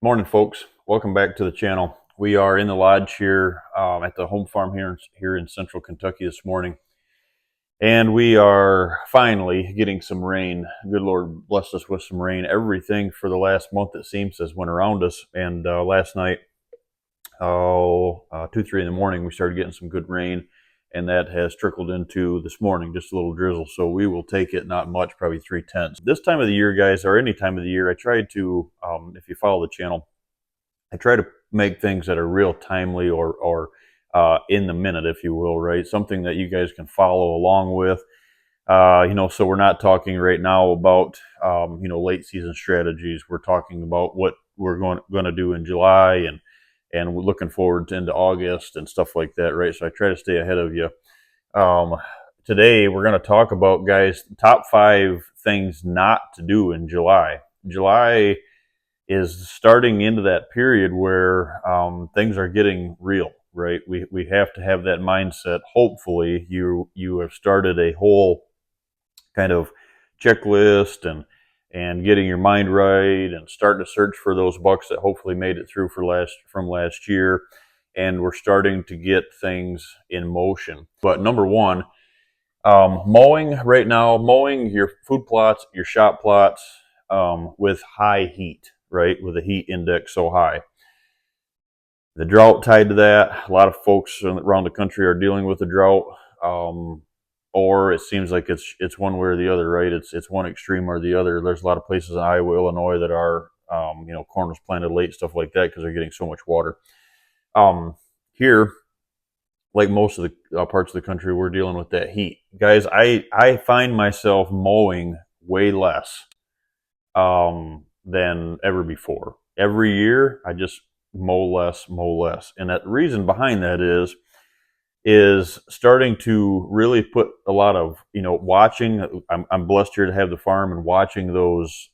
Morning, folks. Welcome back to the channel. We are in the lodge here at the home farm here in central Kentucky this morning, and we are finally getting some rain. Good Lord blessed us with some rain. Everything for the last month, it seems, has went around us. And last night, 2, 3 in the morning, we started getting some good rain, and that has trickled into this morning, just a little drizzle. So we will take it, not much, probably 3/10. This time of the year, guys, or any time of the year, I try to, if you follow the channel, I try to make things that are real timely or in the minute, if you will, right? Something that you guys can follow along with. So we're not talking right now about, late season strategies. We're talking about what we're going to do in July and we're looking forward to into August and stuff like that, right? So I try to stay ahead of you. Um, Today, we're going to talk about, guys, top 5 things not to do in July. July is starting into that period where things are getting real, right? We have to have that mindset. Hopefully, you have started a whole kind of checklist and getting your mind right and starting to search for those bucks that hopefully made it through from last year, and we're starting to get things in motion. But number one, mowing right now, mowing your food plots, your shot plots with high heat, right? With a heat index so high. The drought tied to that. A lot of folks around the country are dealing with the drought, or it seems like it's one way or the other, right? It's one extreme or the other. There's a lot of places in Iowa, Illinois that are, corn was planted late, stuff like that, because they're getting so much water. Here, like most of the parts of the country, we're dealing with that heat. Guys, I find myself mowing way less than ever before. Every year, I just mow less. And that reason behind that is starting to really put a lot of, watching. I'm blessed here to have the farm and watching those,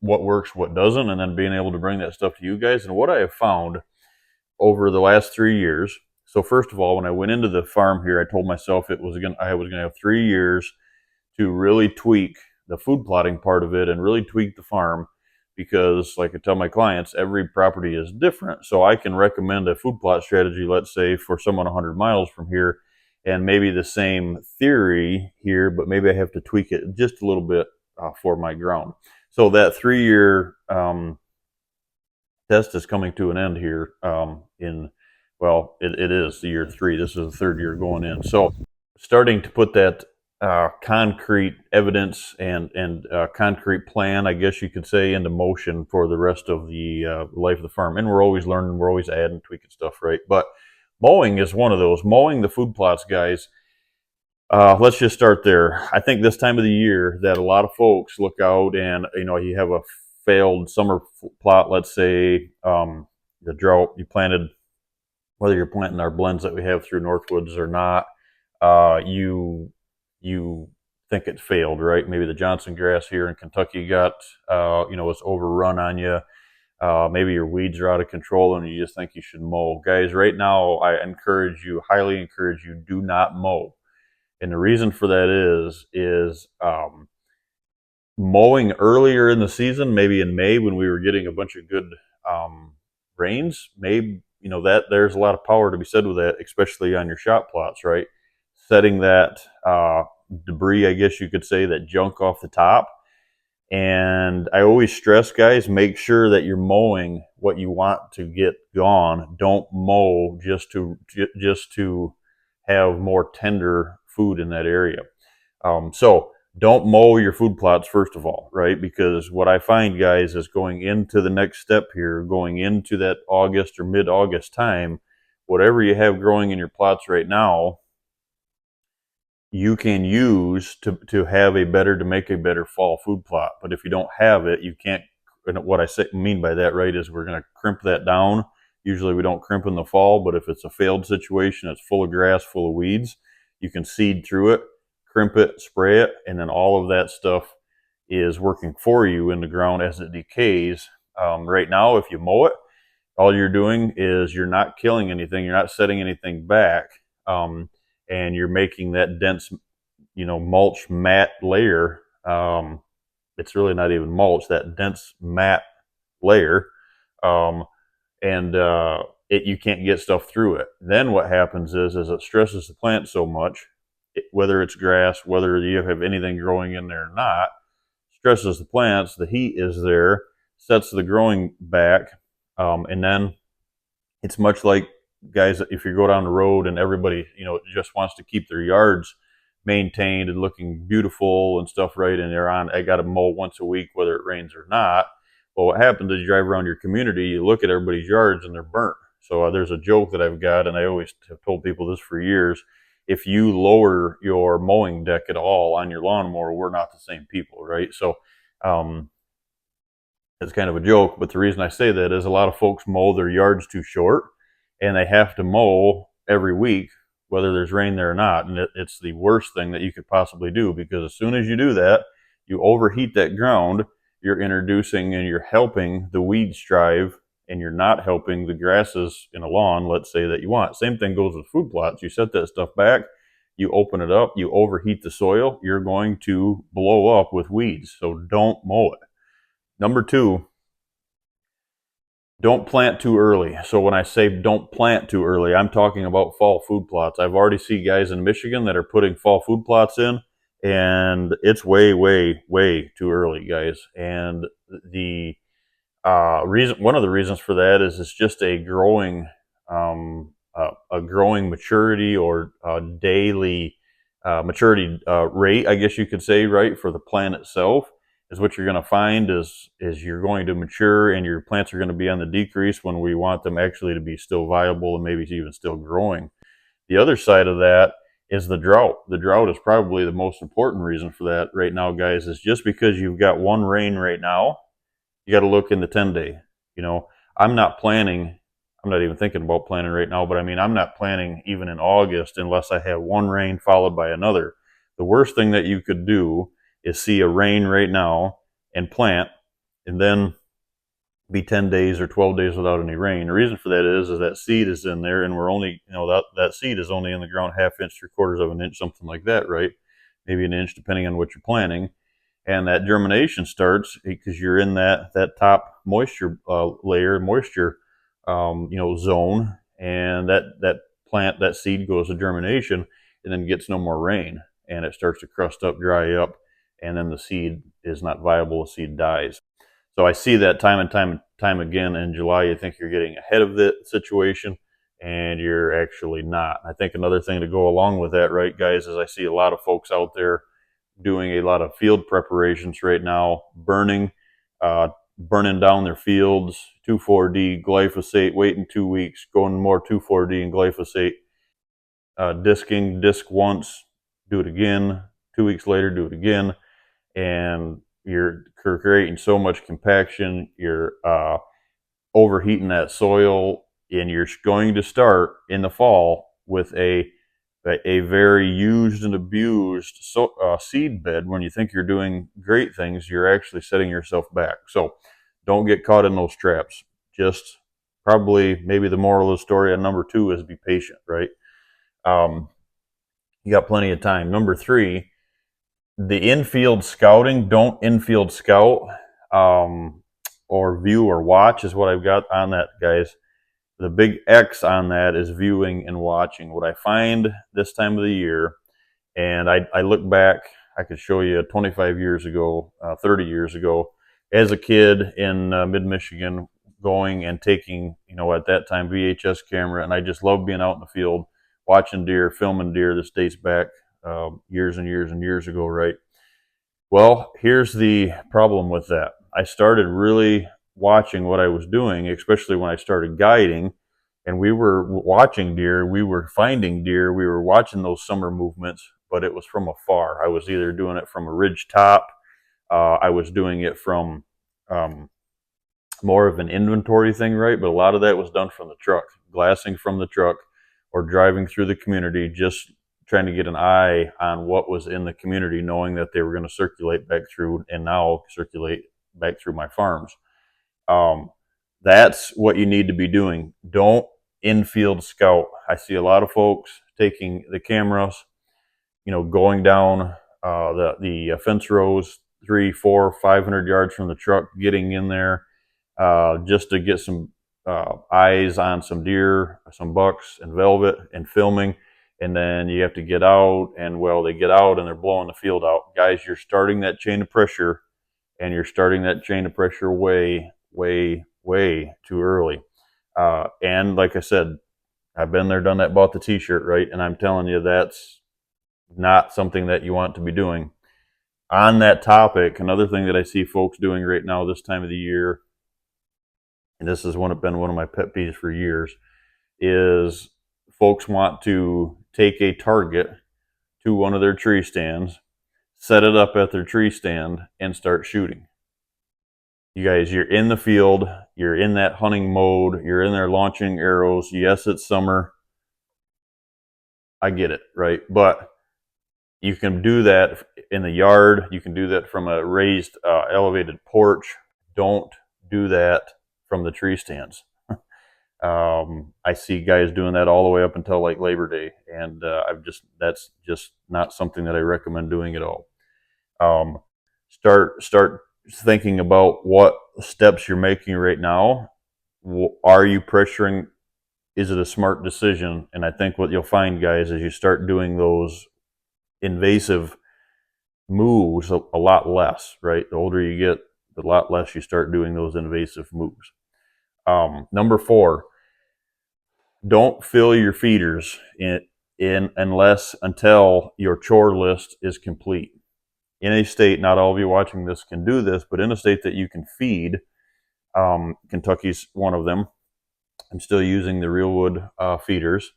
what works, what doesn't, and then being able to bring that stuff to you guys. And what I have found over the last 3 years. So first of all, when I went into the farm here, I told myself I was going to have 3 years to really tweak the food plotting part of it and really tweak the farm, because like I tell my clients, every property is different. So I can recommend a food plot strategy, let's say, for someone 100 miles from here, and maybe the same theory here, but maybe I have to tweak it just a little bit for my ground. So that 3-year test is coming to an end here it is the year 3. This is the 3rd year going in. So starting to put that concrete evidence and concrete plan, I guess you could say, into motion for the rest of the life of the farm. And we're always learning, we're always adding, tweaking stuff, right? But mowing is one of those. Mowing the food plots, guys. Let's just start there. I think this time of the year that a lot of folks look out and, you have a failed summer plot, let's say, the drought, you planted, whether you're planting our blends that we have through Northwoods or not, you think it failed, right? Maybe the Johnson grass here in Kentucky got, was overrun on you. Maybe your weeds are out of control and you just think you should mow. Guys, right now, I highly encourage you, do not mow. And the reason for that is mowing earlier in the season, maybe in May when we were getting a bunch of good rains, maybe, that there's a lot of power to be said with that, especially on your shot plots, right? Setting that debris, I guess you could say, that junk off the top. And I always stress, guys, make sure that you're mowing what you want to get gone. Don't mow just to have more tender food in that area. So don't mow your food plots, first of all, right? Because what I find, guys, is going into the next step here, going into that August or mid-August time, whatever you have growing in your plots right now, you can use to make a better fall food plot. But if you don't have it, you can't. And what I mean by that, right, is we're going to crimp that down. Usually we don't crimp in the fall, but if it's a failed situation, it's full of grass, full of weeds, you can seed through it, crimp it, spray it, and then all of that stuff is working for you in the ground as it decays. Right now, if you mow it, all you're doing is you're not killing anything, you're not setting anything back, and you're making that dense, mulch mat layer. It's really not even mulch, that dense mat layer, um, and you can't get stuff through it. Then what happens is it stresses the plant so much, whether it's grass, whether you have anything growing in there or not, stresses the plants. The heat is there, sets the growing back, and then it's much like, guys, if you go down the road and everybody, just wants to keep their yards maintained and looking beautiful and stuff, right? And they're on, I got to mow once a week, whether it rains or not. Well, what happens is you drive around your community, you look at everybody's yards and they're burnt. So there's a joke that I've got, and I always have told people this for years. If you lower your mowing deck at all on your lawnmower, we're not the same people, right? So um, it's kind of a joke, but the reason I say that is a lot of folks mow their yards too short, and they have to mow every week, whether there's rain there or not. And it's the worst thing that you could possibly do, because as soon as you do that, you overheat that ground. You're introducing and you're helping the weeds thrive, and you're not helping the grasses in a lawn, let's say, that you want. Same thing goes with food plots. You set that stuff back, you open it up, you overheat the soil, you're going to blow up with weeds. So don't mow it. Number two, don't plant too early. So when I say don't plant too early, I'm talking about fall food plots. I've already seen guys in Michigan that are putting fall food plots in, and it's way, way, way too early, guys. And the one of the reasons for that is it's just a growing, maturity, or daily maturity rate, I guess you could say, right, for the plant itself. Is what you're going to find is you're going to mature, and your plants are going to be on the decrease when we want them actually to be still viable and maybe even still growing. The other side of that is the drought. The drought is probably the most important reason for that right now, guys. Is just because you've got one rain right now, you got to look in the 10-day. I'm not planning. I'm not even thinking about planning right now, but I mean, I'm not planning even in August unless I have one rain followed by another. The worst thing that you could do is see a rain right now and plant, and then be 10 days or 12 days without any rain. The reason for that is that seed is in there, and we're only, that seed is only in the ground half inch, 3/4 of an inch, something like that, right? Maybe an inch, depending on what you're planting. And that germination starts because you're in that top moisture layer, moisture zone, and that seed goes to germination and then gets no more rain, and it starts to crust up, dry up, and then the seed is not viable. The seed dies. So I see that time and time again. In July, you think you're getting ahead of the situation, and you're actually not. I think another thing to go along with that, right, guys, is I see a lot of folks out there doing a lot of field preparations right now, burning down their fields, 2,4-D, glyphosate, waiting 2 weeks, going more 2,4-D and glyphosate, disc once, do it again, 2 weeks later, do it again, and you're creating so much compaction, you're overheating that soil, and you're going to start in the fall with a very used and abused seed bed. When you think you're doing great things, you're actually setting yourself back. So don't get caught in those traps. Just probably maybe the moral of the story on number 2 is be patient, right? You got plenty of time. Number 3, the infield scouting. Don't infield scout or view or watch is what I've got on that, guys. The big X on that is viewing and watching. What I find this time of the year, and I look back, I could show you 25 years ago, 30 years ago, as a kid in mid-Michigan, going and taking, at that time, VHS camera, and I just loved being out in the field, watching deer, filming deer. This dates back years and years and years ago, right? Well, here's the problem with that. I started really watching what I was doing, especially when I started guiding, and we were watching deer, we were finding deer, we were watching those summer movements, but it was from afar. I was either doing it from a ridge top, I was doing it from more of an inventory thing, right? But a lot of that was done from the truck, glassing from the truck, or driving through the community, just trying to get an eye on what was in the community, knowing that they were going to circulate back through, and now circulate back through my farms. That's what you need to be doing. Don't infield scout. I see a lot of folks taking the cameras, going down the fence rows 300, 400, 500 yards from the truck, getting in there, just to get some eyes on some deer, some bucks, and velvet, and filming. And then you have to get out, and well, they get out and they're blowing the field out. Guys, you're starting that chain of pressure, and you're starting that chain of pressure way, way, way too early. And like I said, I've been there, done that, bought the t-shirt, right? And I'm telling you, that's not something that you want to be doing. On that topic, another thing that I see folks doing right now this time of the year, and this has been one of my pet peeves for years, is folks want to take a target to one of their tree stands, set it up at their tree stand, and start shooting. You guys, you're in the field, you're in that hunting mode, you're in there launching arrows. Yes, it's summer. I get it, right? But you can do that in the yard. You can do that from a raised, elevated porch. Don't do that from the tree stands. I see guys doing that all the way up until like Labor Day, and that's just not something that I recommend doing at all. Start thinking about what steps you're making right now. Are you pressuring? Is it a smart decision? And I think what you'll find, guys, is you start doing those invasive moves a lot less, right? The older you get, the lot less you start doing those invasive moves. Number 4, don't fill your feeders until your chore list is complete. In a state, not all of you watching this can do this, but in a state that you can feed, Kentucky's one of them. I'm still using the real wood feeders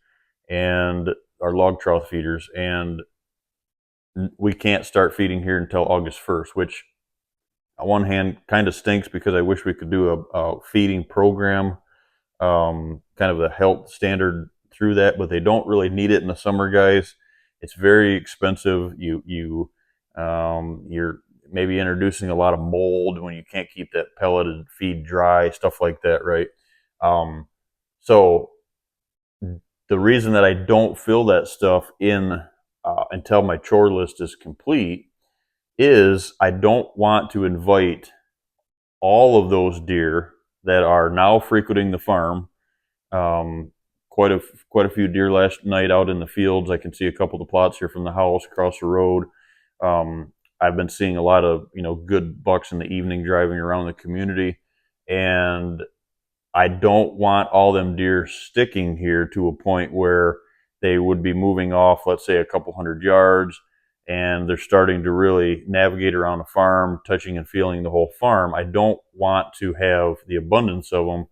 and our log trough feeders, and we can't start feeding here until August 1st, which on one hand kind of stinks because I wish we could do a feeding program, kind of a health standard through that, but they don't really need it in the summer, guys. It's very expensive. You're maybe introducing a lot of mold when you can't keep that pelleted feed dry, stuff like that, right? So the reason that I don't fill that stuff in until my chore list is complete is I don't want to invite all of those deer that are now frequenting the farm. Quite a few deer last night out in the fields. I can see a couple of the plots here from the house across the road. I've been seeing a lot of good bucks in the evening driving around the community, and I don't want all them deer sticking here to a point where they would be moving off, let's say, a couple hundred yards, and they're starting to really navigate around the farm, touching and feeling the whole farm. I don't want to have the abundance of them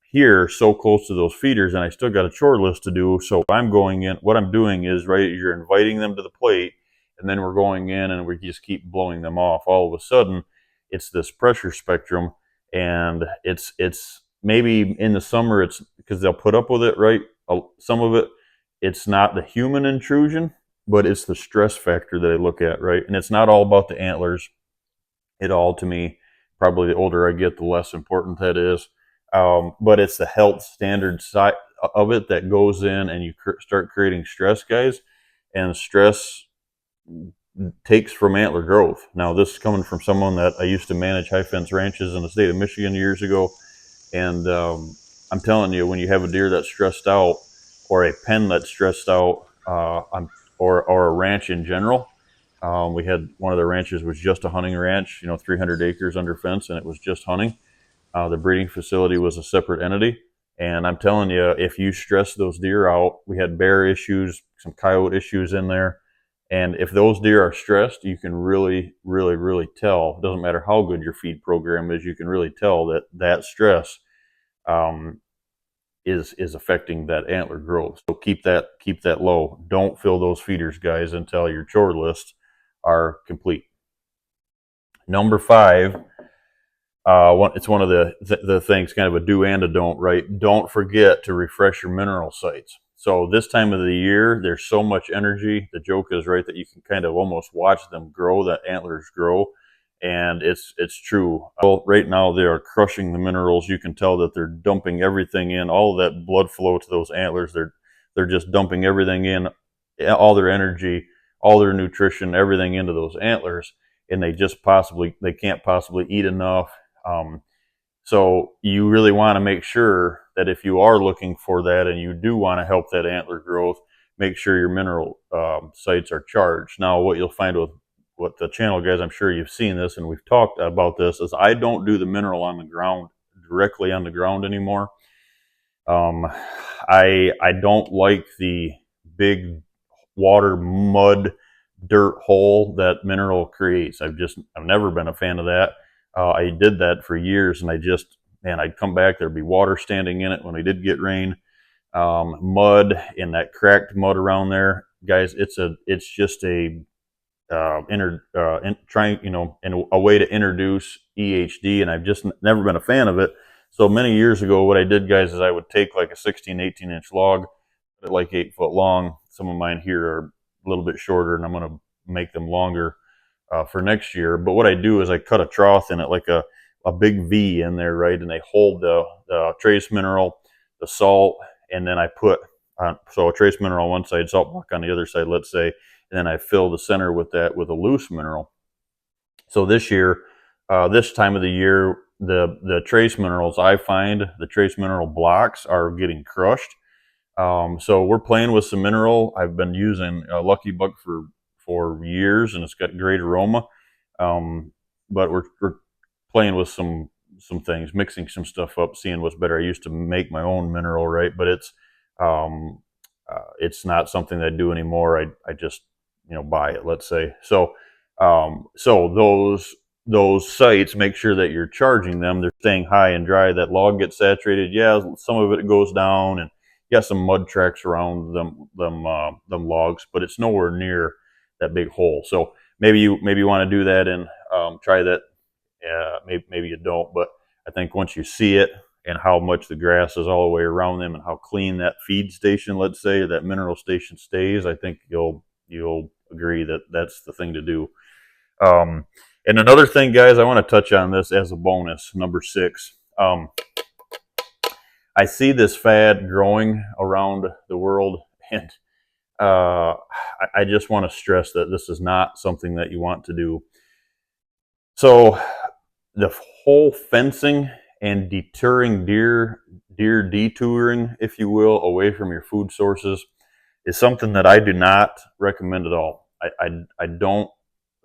here so close to those feeders, and I still got a chore list to do. So I'm going in. What I'm doing is, right, you're inviting them to the plate, and then we're going in and we just keep blowing them off. All of a sudden, it's this pressure spectrum, and it's maybe in the summer it's because they'll put up with it, right? Some of it, it's not the human intrusion, but it's the stress factor that I look at, right? And it's not all about the antlers. It all, to me, probably the older I get, the less important that is. But it's the health standard side of it that goes in, and you start creating stress, guys. And stress takes from antler growth. Now, this is coming from someone that I used to manage high fence ranches in the state of Michigan years ago. And I'm telling you, when you have a deer that's stressed out, or a pen that's stressed out, or a ranch in general, we had one of the ranches was just a hunting ranch, 300 acres under fence, and it was just hunting. The breeding facility was a separate entity. And I'm telling you, if you stress those deer out, we had bear issues, some coyote issues in there. And if those deer are stressed, you can really, really, really tell. It doesn't matter how good your feed program is, you can really tell that stress is affecting that antler growth. So keep that low. Don't fill those feeders, guys, until your chore lists are complete. Number 5, it's one of the things, kind of a do and a don't, right? Don't forget to refresh your mineral sites. So this time of the year, there's so much energy. The joke is, right, that you can kind of almost watch them grow, that antlers grow. And it's true. Well, right now they are crushing the minerals. You can tell that they're dumping everything in, all of that blood flow to those antlers. They're just dumping everything in, all their energy, all their nutrition, everything into those antlers, and they can't possibly eat enough. So you really want to make sure that if you are looking for that and you do want to help that antler growth, make sure your mineral sites are charged. Now, what you'll find with what the channel guys, I'm sure you've seen this and we've talked about this, is I don't do the mineral on the ground, directly on the ground anymore. I don't like the big water, mud, dirt hole that mineral creates. I've never been a fan of that. I did that for years, and man, I'd come back, there'd be water standing in it when we did get rain, mud, and that cracked mud around there, guys. It's just a trying, in a way to introduce EHD, and I've just never been a fan of it. So many years ago, what I did, guys, is I would take like a 16, 18-inch log, like 8 foot long. Some of mine here are a little bit shorter, and I'm going to make them longer for next year. But what I do is I cut a trough in it, like a big V in there, right? And I hold the trace mineral, the salt, and then I put so a trace mineral on one side, salt block on the other side, let's say, and then I fill the center with that with a loose mineral. So this year, this time of the year, the trace minerals, I find the trace mineral blocks are getting crushed. So we're playing with some mineral. I've been using Lucky Buck for years, and it's got great aroma. But we're playing with some things, mixing some stuff up, seeing what's better. I used to make my own mineral, right? But it's not something that I do anymore. I just buy it, let's say. So those sites, make sure that you're charging them. They're staying high and dry. That log gets saturated. Yeah, some of it goes down, and you got some mud tracks around them logs, but it's nowhere near that big hole. So maybe you want to do that and try that. Maybe you don't, but I think once you see it and how much the grass is all the way around them and how clean that feed station, let's say, or that mineral station stays, I think you'll agree that that's the thing to do. And another thing, guys, I want to touch on this as a bonus, number 6. I see this fad growing around the world, and I just want to stress that this is not something that you want to do. So the whole fencing and deterring deer detouring, if you will, away from your food sources is something that I do not recommend at all. I don't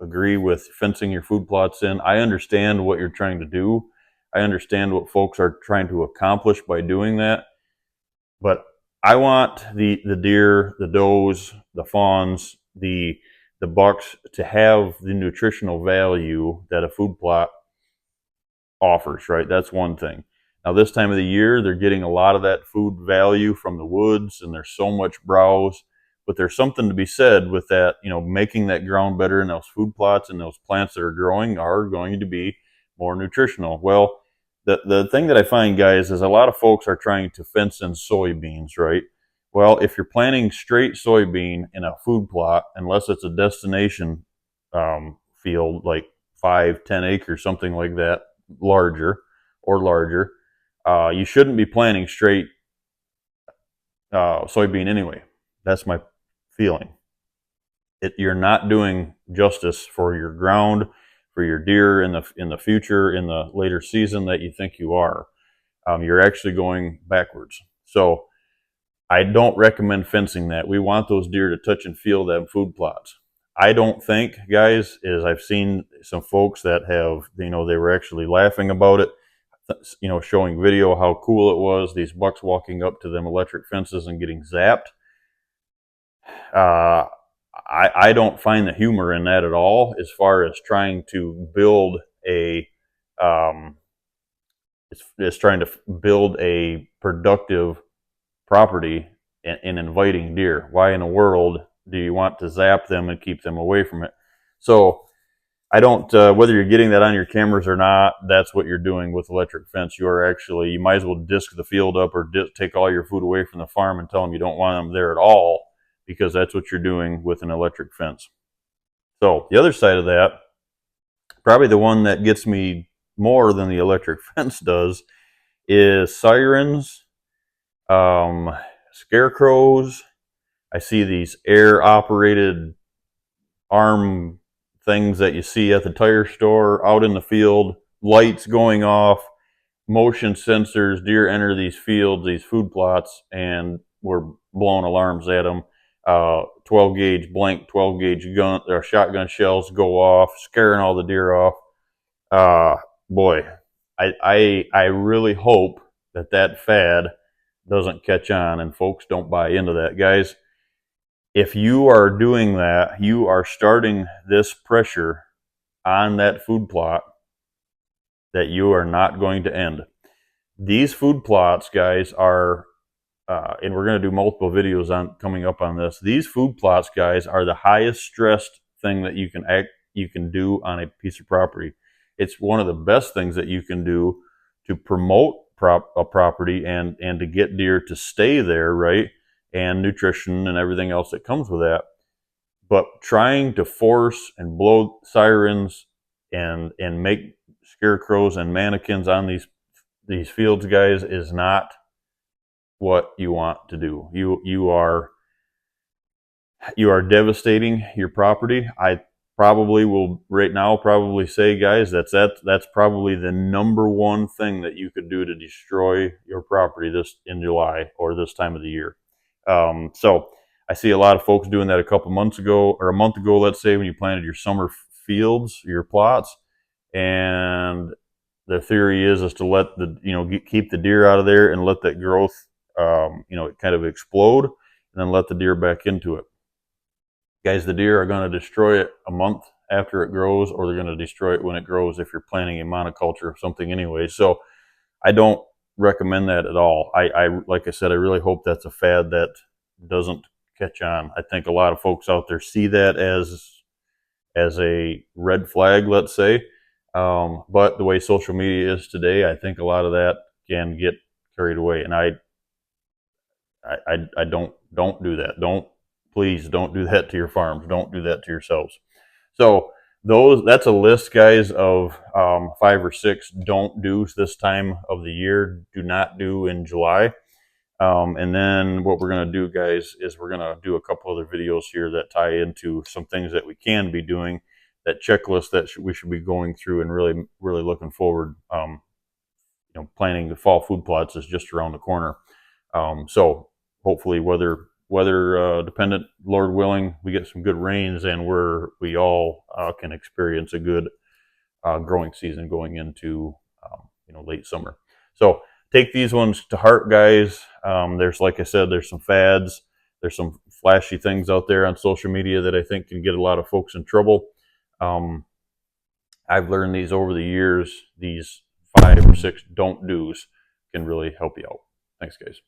agree with fencing your food plots in. I understand what you're trying to do. I understand what folks are trying to accomplish by doing that. But I want the deer, the does, the fawns, the bucks to have the nutritional value that a food plot offers, right? That's one thing. Now, this time of the year, they're getting a lot of that food value from the woods, and there's so much browse. But there's something to be said with that, making that ground better, and those food plots and those plants that are growing are going to be more nutritional. Well, the thing that I find, guys, is a lot of folks are trying to fence in soybeans, right? Well, if you're planting straight soybean in a food plot, unless it's a destination field, like 5-10 acres, something like that, larger, you shouldn't be planting straight soybean anyway. That's my feeling. You're not doing justice for your ground, for your deer in the future, in the later season that you think you are. You're actually going backwards. So I don't recommend fencing that. We want those deer to touch and feel them food plots. I don't think, guys, is I've seen some folks that have, they were actually laughing about it, showing video how cool it was, these bucks walking up to them electric fences and getting zapped. I don't find the humor in that at all, as far as trying to build it's trying to build a productive property in inviting deer. Why in the world do you want to zap them and keep them away from it? So I don't, whether you're getting that on your cameras or not, that's what you're doing with electric fence. You might as well disc the field up or take all your food away from the farm and tell them you don't want them there at all, because that's what you're doing with an electric fence. So the other side of that, probably the one that gets me more than the electric fence does, is sirens, scarecrows. I see these air-operated arm things that you see at the tire store out in the field lights going off, motion sensors. Deer enter these fields, these food plots, and we're blowing alarms at them. 12 gauge blank 12 gauge gun or shotgun shells go off, scaring all the deer off. Uh, Boy, I really hope that fad doesn't catch on and folks don't buy into that, guys. If you are doing that, you are starting this pressure on that food plot that you are not going to end. These food plots, guys, are, and we're going to do multiple videos on coming up on this. These food plots, guys, are the highest stressed thing that you can do on a piece of property. It's one of the best things that you can do to promote a property and to get deer to stay there, right? And nutrition and everything else that comes with that. But trying to force and blow sirens and make scarecrows and mannequins on these fields, guys, is not what you want to do. You are devastating your property. I probably will right now probably say, guys, that's probably the number one thing that you could do to destroy your property this in July or this time of the year. So I see a lot of folks doing that a couple months ago or a month ago, let's say, when you planted your summer fields, your plots, and the theory is to let the keep the deer out of there and let that growth kind of explode, and then let the deer back into it. Guys, the deer are going to destroy it a month after it grows, or they're going to destroy it when it grows if you're planting a monoculture or something anyway. So I don't recommend that at all. Like I said, I really hope that's a fad that doesn't catch on. I think a lot of folks out there see that as a red flag, let's say. But the way social media is today, I think a lot of that can get carried away. And I don't do that. Please don't do that to your farms. Don't do that to yourselves. So that's a list, guys, of 5 or 6 don't do's this time of the year. Do not do in July. And then what we're going to do, guys, is we're going to do a couple other videos here that tie into some things that we can be doing, that checklist that we should be going through, and really, really looking forward. Planting the fall food plots is just around the corner. So hopefully weather dependent, Lord willing, we get some good rains and we all can experience a good growing season going into late summer. So take these ones to heart, guys. Like I said, there's some fads, there's some flashy things out there on social media that I think can get a lot of folks in trouble. I've learned these over the years. These 5 or 6 don't do's can really help you out. Thanks, guys.